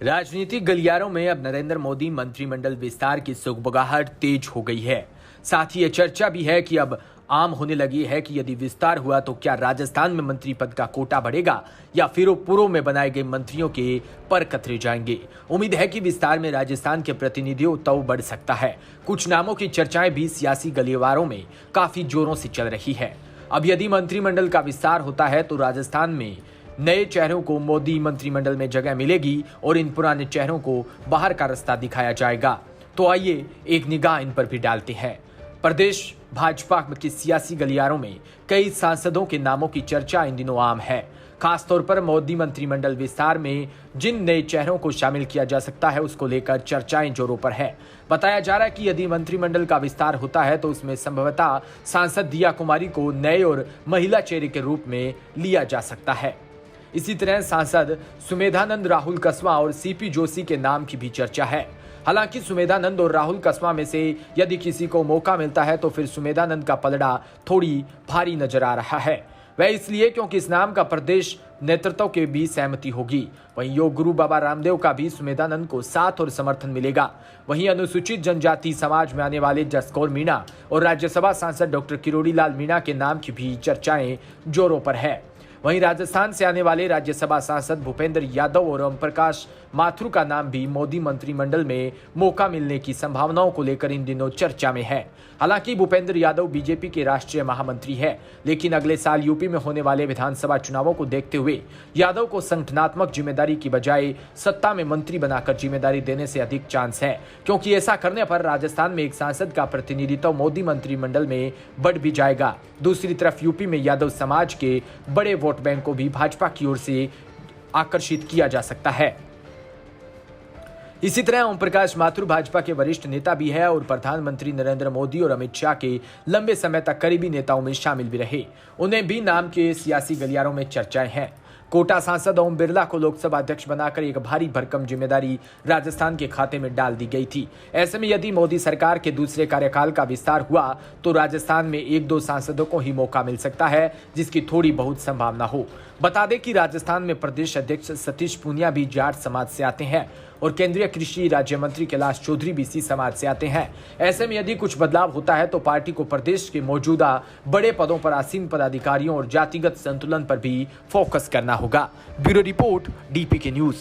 राजनीतिक गलियारों में अब नरेंद्र मोदी मंत्रिमंडल विस्तार की सुगबुगाहट तेज हो गई है। साथ ही यह चर्चा भी है कि अब आम होने लगी है कि यदि विस्तार हुआ तो क्या राजस्थान में मंत्री पद का कोटा बढ़ेगा या फिर पूर्व में बनाए गए मंत्रियों के पर कतरे जाएंगे। उम्मीद है कि विस्तार में राजस्थान के प्रतिनिधियों तो बढ़ सकता है। कुछ नामों की चर्चाएं भी सियासी गलियारों में काफी जोरों से चल रही है। अब यदि मंत्रिमंडल का विस्तार होता है तो राजस्थान में नए चेहरों को मोदी मंत्रिमंडल में जगह मिलेगी और इन पुराने चेहरों को बाहर का रास्ता दिखाया जाएगा। तो आइए एक निगाह इन पर भी डालते हैं। प्रदेश भाजपा की सियासी गलियारों में कई सांसदों के नामों की चर्चा इन दिनों आम है। खासतौर पर मोदी मंत्रिमंडल विस्तार में जिन नए चेहरों को शामिल किया जा सकता है उसको लेकर चर्चाएं जोरों पर है। बताया जा रहा है कि यदि मंत्रिमंडल का विस्तार होता है तो उसमें संभवतः सांसद दिया कुमारी को नए और महिला चेहरे के रूप में लिया जा सकता है। इसी तरह सांसद सुमेधानंद, राहुल कसवा और सीपी जोशी के नाम की भी चर्चा है। हालांकि सुमेधानंद और राहुल कसवा में से यदि किसी को मौका मिलता है तो फिर सुमेधानंद का पलड़ा थोड़ी भारी नजर आ रहा है। वह इसलिए क्योंकि इस नाम का प्रदेश नेतृत्व के बीच सहमति होगी। वहीं योग गुरु बाबा रामदेव का भी सुमेधानंद को साथ और समर्थन मिलेगा। वहीं अनुसूचित जनजाति समाज में आने वाले जसकौर मीणा और राज्यसभा सांसद डॉक्टर किरोड़ी लाल मीणा के नाम की भी चर्चाएं जोरों पर है। वहीं राजस्थान से आने वाले राज्यसभा सांसद भूपेंद्र यादव और ओम प्रकाश माथुर का नाम भी मोदी मंत्रिमंडल में मौका मिलने की संभावनाओं को लेकर इन दिनों चर्चा में है। हालांकि भूपेंद्र यादव बीजेपी के राष्ट्रीय महामंत्री है, लेकिन अगले साल यूपी में होने वाले विधानसभा चुनावों को देखते हुए यादव को संगठनात्मक जिम्मेदारी की बजाय सत्ता में मंत्री बनाकर जिम्मेदारी देने से अधिक चांस है, क्योंकि ऐसा करने पर राजस्थान में एक सांसद का प्रतिनिधित्व मोदी मंत्रिमंडल में बढ़ भी जाएगा। दूसरी तरफ यूपी में यादव समाज के बड़े वोट बैंक को भी भाजपा की ओर से आकर्षित किया जा सकता है। इसी तरह ओम प्रकाश माथुर भाजपा के वरिष्ठ नेता भी है और प्रधानमंत्री नरेंद्र मोदी और अमित शाह के लंबे समय तक करीबी नेताओं में शामिल भी रहे। उन्हें भी नाम के सियासी गलियारों में चर्चाएं हैं। कोटा सांसद ओम बिरला को लोकसभा अध्यक्ष बनाकर एक भारी भरकम जिम्मेदारी राजस्थान के खाते में डाल दी गई थी। ऐसे में यदि मोदी सरकार के दूसरे कार्यकाल का विस्तार हुआ तो राजस्थान में एक दो सांसदों को ही मौका मिल सकता है, जिसकी थोड़ी बहुत संभावना हो। बता दें कि राजस्थान में प्रदेश अध्यक्ष सतीश पूनिया भी जाट समाज से आते हैं और केंद्रीय कृषि राज्य मंत्री कैलाश चौधरी भी इसी समाज से आते हैं। ऐसे में यदि कुछ बदलाव होता है तो पार्टी को प्रदेश के मौजूदा बड़े पदों पर आसीन पदाधिकारियों और जातिगत संतुलन पर भी फोकस करना होगा। Bureau report, DPK news.